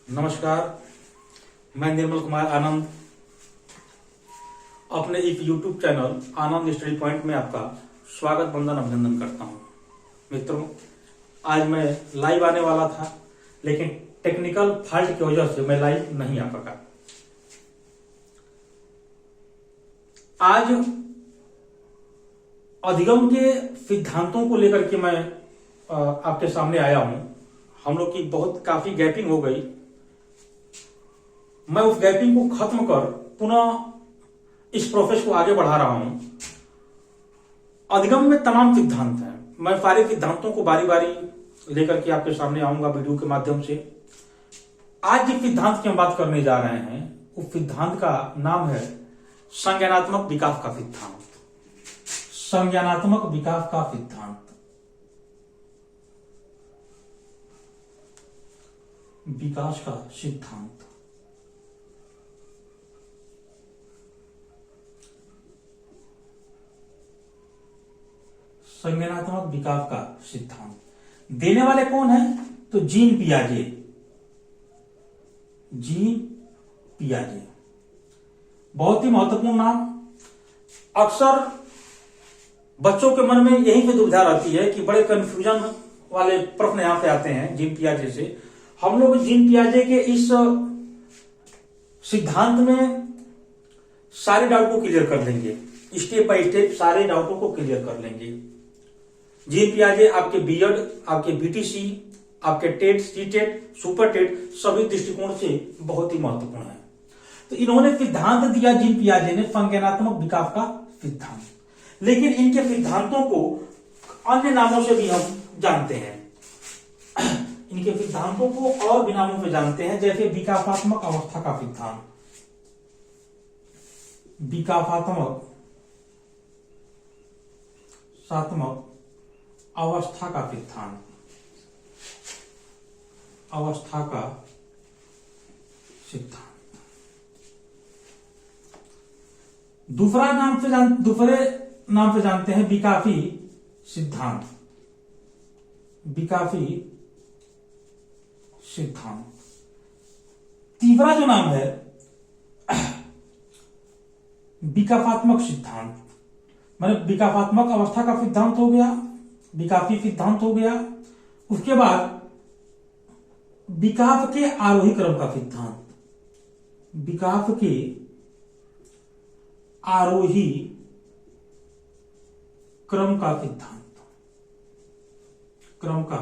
नमस्कार, मैं निर्मल कुमार आनंद अपने एक YouTube चैनल आनंद स्टडी पॉइंट में आपका स्वागत वंदन अभिनंदन करता हूं। मित्रों, आज मैं लाइव आने वाला था, लेकिन टेक्निकल फॉल्ट की वजह से मैं लाइव नहीं आ सका। आज अधिगम के सिद्धांतों को लेकर के मैं आपके सामने आया हूं। हम लोग की काफी गैपिंग हो गई। मैं उस गैपिंग को खत्म कर पुनः इस प्रोसेस को आगे बढ़ा रहा हूं। अधिगम में तमाम सिद्धांत हैं। मैं सारे सिद्धांतों को बारी बारी लेकर के आपके सामने आऊंगा वीडियो के माध्यम से। आज जिस सिद्धांत की हम बात करने जा रहे हैं, उस सिद्धांत का नाम है संज्ञानात्मक विकास का सिद्धांत। संज्ञानात्मक विकास का सिद्धांत, विकास का सिद्धांत। संज्ञानात्मक विकास का सिद्धांत देने वाले कौन है? तो जीन पियाजे। जीन पियाजे बहुत ही महत्वपूर्ण नाम। अक्सर बच्चों के मन में यही पे दुविधा रहती है कि बड़े कंफ्यूजन वाले प्रश्न यहां पे आते हैं जीन पियाजे से। हम लोग जीन पियाजे के इस सिद्धांत में सारे डाउट को क्लियर कर लेंगे। स्टेप बाय स्टेप सारे डाउटों को क्लियर कर लेंगे। जीन पियाजे आपके बीएड, आपके बीटीसी, आपके टेट, सीटेट, सुपर टेट सभी दृष्टिकोण से बहुत ही महत्वपूर्ण है। तो इन्होंने सिद्धांत दिया जीन पियाजे ने, संज्ञानात्मक विकास का सिद्धांत। लेकिन इनके सिद्धांतों को अन्य नामों से भी हम जानते हैं। इनके सिद्धांतों को और भी नामों से जानते हैं, जैसे विकासात्मक अवस्था का सिद्धांत, विकासात्मक अवस्था का सिद्धांत, अवस्था का सिद्धांत। दूसरे नाम से जानते हैं विकासी सिद्धांत, विकासी सिद्धांत। तीसरा जो नाम है विकासात्मक सिद्धांत, मतलब विकासात्मक अवस्था का सिद्धांत हो गया, विकासी सिद्धांत हो गया। उसके बाद विकास के आरोही क्रम का सिद्धांत, विकास के आरोही क्रम का सिद्धांत, क्रम का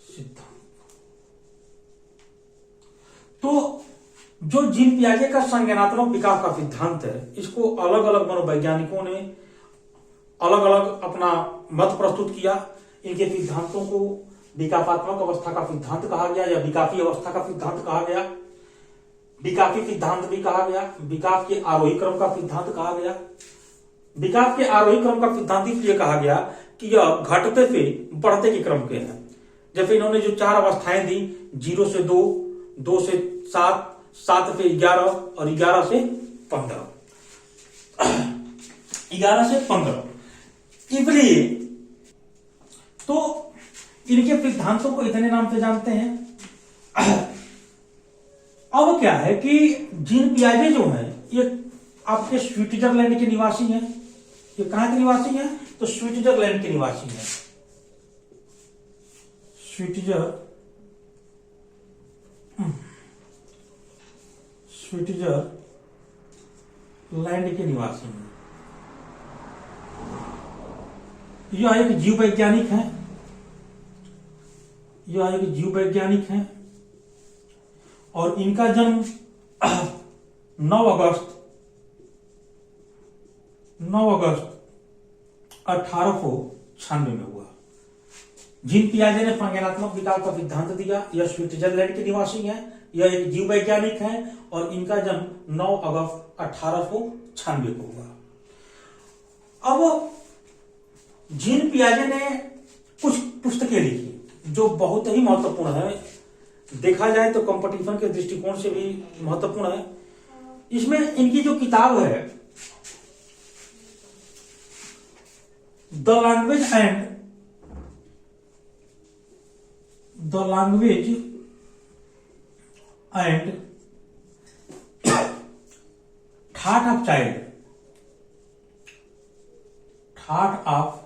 सिद्धांत। तो जो जीन पियाजे का संज्ञानात्मक विकास का सिद्धांत है, इसको अलग अलग मनोवैज्ञानिकों ने अलग अलग अपना मत प्रस्तुत किया। इनके सिद्धांतों को विकासात्मक अवस्था का सिद्धांत कहा गया, या विकासी अवस्था का सिद्धांत कहा गया, विकासी सिद्धांत भी कहा गया, विकास के आरोही क्रम का सिद्धांत कहा गया। विकास के आरोही क्रम का सिद्धांत इसलिए कहा गया कि यह घटते से बढ़ते के क्रम के हैं। जैसे इन्होंने जो 4 अवस्थाएं दी, 0 से 2, 2 से 7, 7 से 11 और 11 से 15, 11 से 15। इसलिए तो इनके सिद्धांतों को इतने नाम से जानते हैं। अब क्या है कि जीन पियाजे जो है, ये आपके स्विट्जरलैंड के निवासी हैं। ये कहां के निवासी हैं? तो स्विट्जरलैंड के निवासी हैं। स्विट्जरलैंड के निवासी हैं। यह एक जीव वैज्ञानिक है, यह एक जीव वैज्ञानिक है और इनका जन्म 9 अगस्त 1896 में हुआ। जीन पियाजे ने संज्ञानात्मक विकास का सिद्धांत दिया। यह स्विट्जरलैंड के निवासी हैं, यह एक जीव वैज्ञानिक है और इनका जन्म 9 अगस्त 1896 को हुआ। अब जीन पियाजे ने कुछ पुस्तकें लिखी जो बहुत ही महत्वपूर्ण है। देखा जाए तो कंपटीशन के दृष्टिकोण से भी महत्वपूर्ण है। इसमें इनकी जो किताब है, the language and the language and thought of child, thought of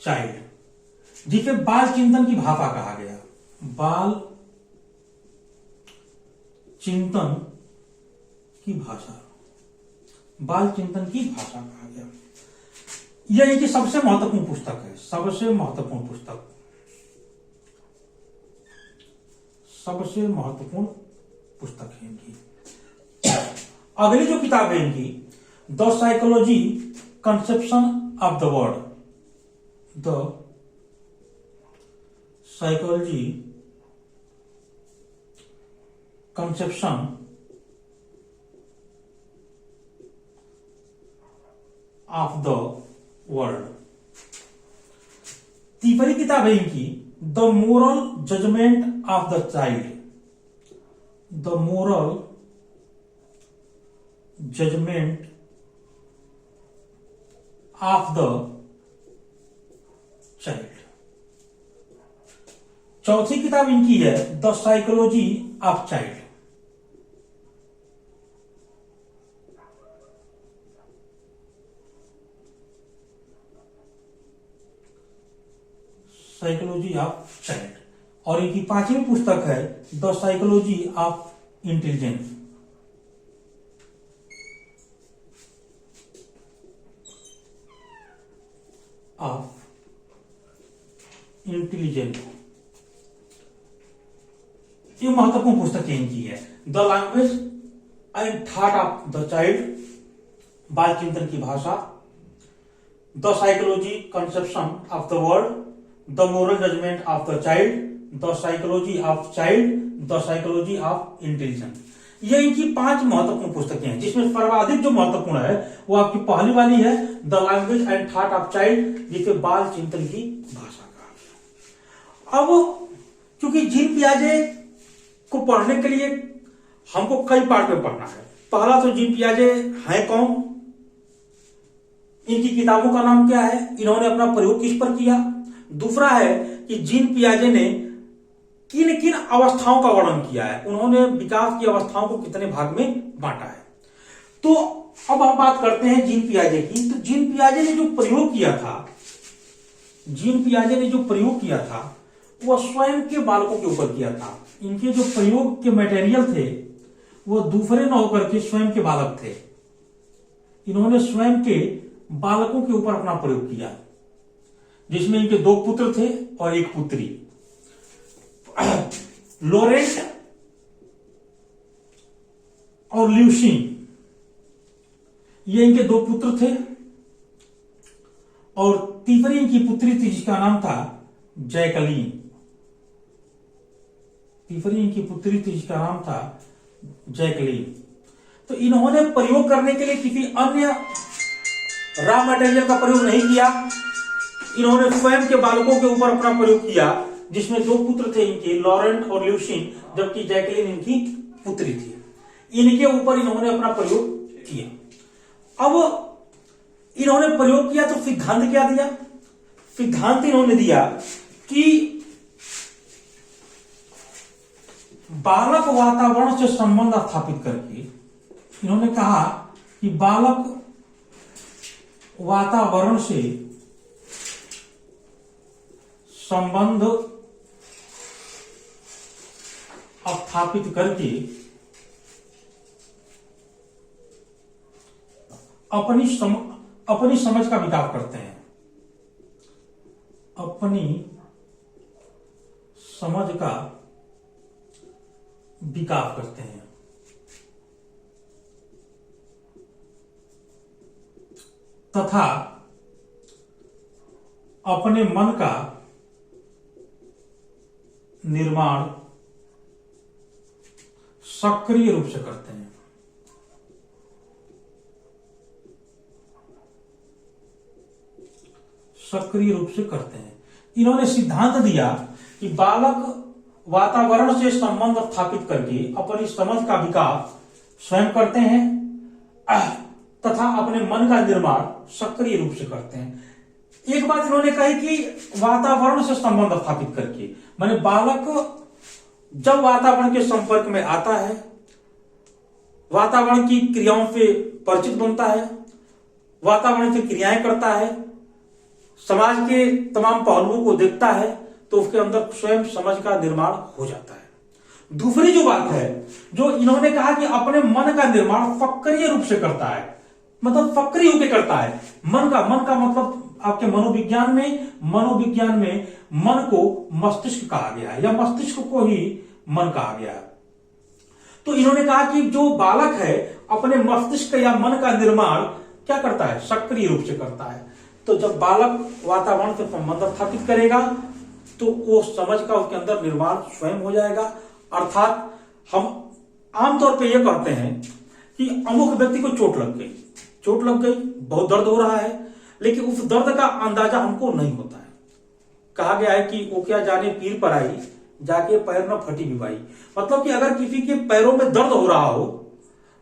child, जिसे बाल चिंतन की भाषा कहा गया, बाल चिंतन की भाषा, बाल चिंतन की भाषा कहा गया। यह इनकी सबसे महत्वपूर्ण पुस्तक है, सबसे महत्वपूर्ण पुस्तक, सबसे महत्वपूर्ण पुस्तक है इनकी। अगली जो किताब है इनकी, the psychology conception of the word, the psychology conception of the world. तीसरी किताब है इनकी, the moral judgement of the child, the moral judgement of the child. चौथी किताब इनकी है the psychology of child, psychology of child. और इनकी पांचवी पुस्तक है the psychology of intelligence, of intelligence. ये महत्वपूर्ण पुस्तक इनकी है। The language and thought of the child, बाल चिंतन की भाषा, the psychology conception of the world, the moral judgement of the child, the psychology of child, the psychology of intelligence. ये इनकी 5 महत्वपूर्ण पुस्तकें हैं, जिसमें सर्वाधिक जो महत्वपूर्ण है वो आपकी पहली वाली है the language and thought of child, जिसे बाल चिंतन की भाषा कहा। अब क्योंकि जीन पियाजे को पढ़ने के लिए हमको कई पार्ट में पढ़ना है। पहला तो जीन पियाजे हैं कौन, इनकी किताबों का नाम क्या है, इन्होंने अपना प्रयोग किस पर किया। दूसरा है कि जीन पियाजे ने किन किन अवस्थाओं का वर्णन किया है, उन्होंने विकास की अवस्थाओं को कितने भाग में बांटा है। तो अब हम बात करते हैं जीन पियाजे की। तो जीन पियाजे ने जो प्रयोग किया था, जीन पियाजे ने जो प्रयोग किया था वह स्वयं के बालकों के ऊपर किया था। इनके जो प्रयोग के मटेरियल थे वो दूसरे न होकर के स्वयं के बालक थे। इन्होंने स्वयं के बालकों के ऊपर अपना प्रयोग किया, जिसमें इनके 2 पुत्र थे और 1 पुत्री। लॉरेंट और ल्यूसीन, ये इनके 2 पुत्र थे और तीसरी इनकी पुत्री थी जिसका नाम था जैकलीन। तीसरी इनकी पुत्री थी जिसका नाम था जैकलीन। तो इन्होंने प्रयोग करने के लिए किसी अन्य रॉ मटेरियल का प्रयोग नहीं किया, इन्होंने स्वयं के बालकों के ऊपर अपना प्रयोग किया, जिसमें 2 पुत्र थे इनके, लॉरेंट और ल्यूसीन, जबकि जैकलीन इनकी पुत्री थी। इनके ऊपर इन्होंने अपना प्रयोग किया। अब इन्होंने प्रयोग किया तो सिद्धांत क्या दिया? सिद्धांत इन्होंने दिया कि बालक वातावरण से संबंध स्थापित करके, इन्होंने कहा कि बालक वातावरण से संबंध स्थापित करके अपनी समझ का विकास करते हैं, अपनी समझ का विकास करते हैं। तथा अपने मन का निर्माण सक्रिय रूप से करते हैं। सक्रिय रूप से करते हैं। इन्होंने सिद्धांत दिया कि बालक वातावरण से संबंध स्थापित करके अपनी समझ का विकास स्वयं करते हैं तथा अपने मन का निर्माण सक्रिय रूप से करते हैं। एक बात इन्होंने कही कि वातावरण से संबंध स्थापित करके, माने बालक जब वातावरण के संपर्क में आता है, वातावरण की क्रियाओं से परिचित बनता है, वातावरण से क्रियाएं करता है, समाज के तमाम पहलुओं को देखता है, तो उसके अंदर स्वयं समझ का निर्माण हो जाता है। दूसरी जो बात है, जो इन्होंने कहा कि अपने मन का निर्माण फक्रिय रूप से करता है, मतलब फक्रिय होकर करता है। मन का मतलब आपके मनोविज्ञान में मन को मस्तिष्क कहा गया है, या मस्तिष्क को ही मन कहा गया है। तो इन्होंने कहा कि जो बालक है अपने मस्तिष्क या मन का निर्माण क्या करता है, सक्रिय रूप से करता है। तो जब बालक वातावरण से संबंध स्थापित करेगा तो वो समझ का उसके अंदर निर्माण स्वयं हो जाएगा। अर्थात हम आमतौर पे ये कहते हैं कि अमुक व्यक्ति को चोट लग गई, बहुत दर्द हो रहा है, लेकिन उस दर्द का अंदाजा हमको नहीं होता है। कहा गया है कि वो क्या जाने पीर पर आई, जाके पैर न फटी बिबाई। मतलब कि अगर किसी के पैरों में दर्द हो रहा हो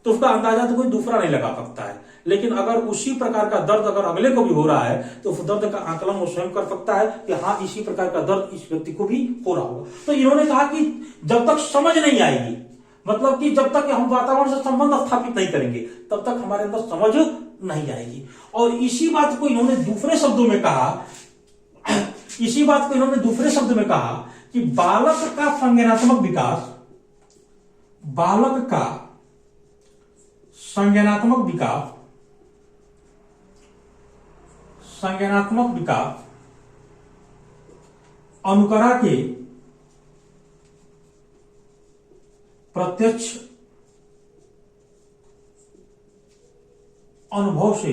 तो उसका अंदाजा तो कोई दूसरा नहीं लगा सकता है, लेकिन अगर उसी प्रकार का दर्द अगर अगले को भी हो रहा है तो उस दर्द का आकलन वो स्वयं कर सकता है कि हाँ, इसी प्रकार का दर्द इस व्यक्ति को भी हो रहा होगा। तो इन्होंने कहा कि जब तक समझ नहीं आएगी, मतलब कि जब तक हम वातावरण से संबंध स्थापित नहीं करेंगे तब तक हमारे अंदर समझ नहीं आएगी। और इसी बात को इन्होंने दूसरे शब्दों में कहा कि बालक का संज्ञानात्मक विकास अनुकरा के प्रत्यक्ष अनुभव से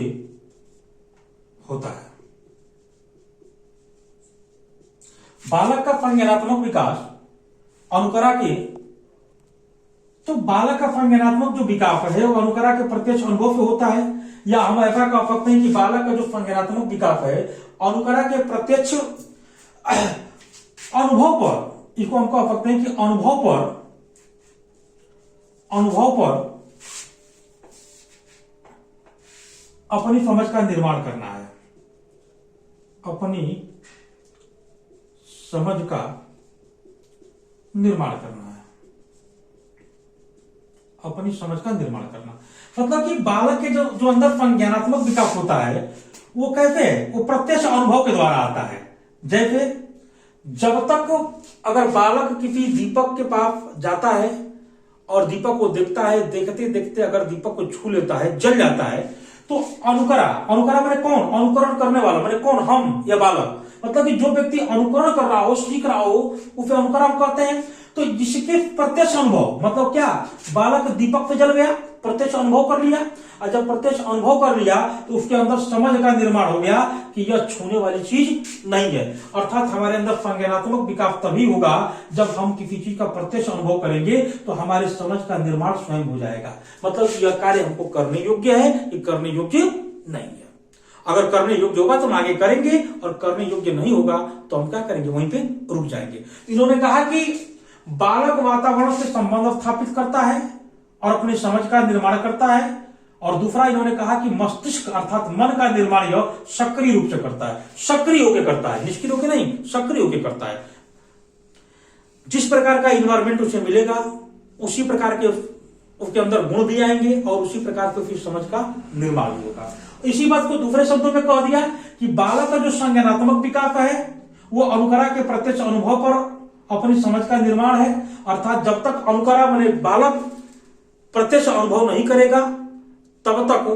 होता है। बालक का संज्ञानात्मक विकास अनुकरा के, तो बालक का संज्ञानात्मक जो विकास है वो अनुकरा के प्रत्यक्ष अनुभव से होता है, या हम ऐसा कह सकते हैं कि बालक का जो संज्ञानात्मक विकास है अनुकरा के प्रत्यक्ष अनुभव पर, इसको हम कह सकते हैं कि अनुभव पर अपनी समझ का निर्माण करना है, अपनी समझ का निर्माण करना। मतलब कि बालक के जो अंदर संज्ञानात्मक विकास होता है वो कैसे है, वो प्रत्यक्ष अनुभव के द्वारा आता है। जैसे जब तक अगर बालक किसी दीपक के पास जाता है और दीपक को देखता है, देखते देखते अगर दीपक को छू लेता है, जल जाता है, तो अनुकरा मैंने कौन, अनुकरण करने वाला मैंने कौन, हम या बालक। मतलब कि जो व्यक्ति अनुकरण कर रहा हो, सीख रहा हो, उसे अनुकरण कहते हैं। तो जिसके प्रत्यक्ष अनुभव, मतलब क्या, बालक दीपक पे जल गया, प्रत्यक्ष अनुभव कर लिया, और जब प्रत्यक्ष अनुभव कर लिया तो उसके अंदर समझ का निर्माण हो गया कि यह छूने वाली चीज नहीं है। अर्थात हमारे अंदर संज्ञानात्मक विकास तभी होगा जब हम किसी चीज का प्रत्यक्ष अनुभव करेंगे, तो हमारे समझ का निर्माण स्वयं हो जाएगा। मतलब यह कार्य हमको करने योग्य है कि करने योग्य नहीं है। अगर करने योग्य होगा तो हम आगे करेंगे, और करने योग्य नहीं होगा तो हम क्या करेंगे, वहीं पे रुक जाएंगे। इन्होंने कहा कि बालक वातावरण से संबंध स्थापित करता है और अपनी समझ का निर्माण करता है, और दूसरा इन्होंने कहा कि मस्तिष्क अर्थात मन का निर्माण यह सक्रिय रूप से करता है, सक्रिय होकर करता है, निष्क्रिय होकर नहीं, सक्रिय होकर करता है। जिस प्रकार का इन्वायरमेंट उसे मिलेगा उसी प्रकार के उसके अंदर गुण भी आएंगे और उसी प्रकार से उसकी समझ का निर्माण भी होगा। इसी बात को दूसरे शब्दों में कह दिया कि बालक का जो संज्ञानात्मक विकास है वो अनुकरा के प्रत्यक्ष अनुभव पर अपनी समझ का निर्माण है। अर्थात जब तक अनुकरा माने बालक प्रत्यक्ष अनुभव नहीं करेगा तब तक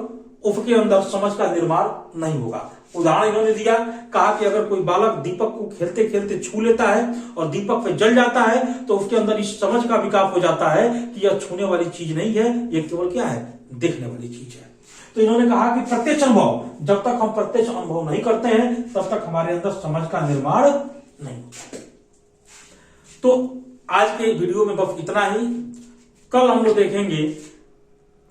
उसके अंदर समझ का निर्माण नहीं होगा। उदाहरण इन्होंने दिया, कहा कि अगर कोई बालक दीपक को खेलते खेलते छू लेता है और दीपक पे जल जाता है तो उसके अंदर इस समझ का विकास हो जाता है कि यह छूने वाली चीज नहीं है, यह केवल क्या है, देखने वाली चीज है। तो इन्होंने कहा कि प्रत्यक्ष अनुभव, जब तक हम प्रत्यक्ष अनुभव नहीं करते हैं तब तक हमारे अंदर समझ का निर्माण नहीं होता। तो आज के वीडियो में बस इतना ही। कल हम लोग देखेंगे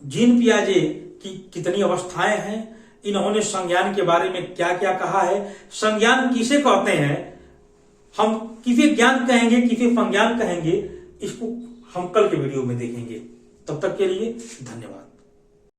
जीन पियाजे की कितनी अवस्थाएं हैं, इन्होंने संज्ञान के बारे में क्या क्या कहा है, संज्ञान किसे कहते हैं, हम किसे ज्ञान कहेंगे, किसे संज्ञान कहेंगे, इसको हम कल के वीडियो में देखेंगे। तब तक के लिए धन्यवाद।